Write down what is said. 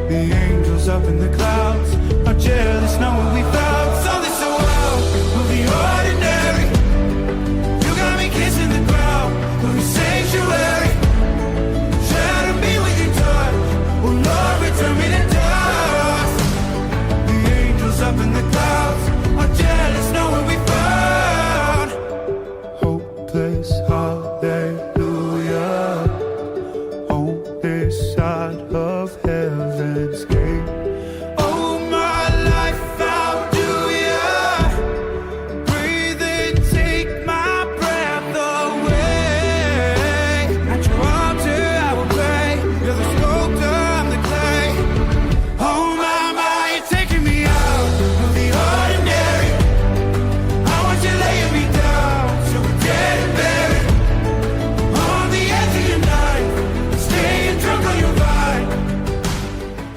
The angels up in the clouds are jealous knowing we found something so out of the ordinary. You got me kissing the ground of your sanctuary. Shadow me with your touch, oh Lord, return me to dust. The angels up in the clouds are jealous knowing we found hopeless hallelujah on this side of heaven's gate.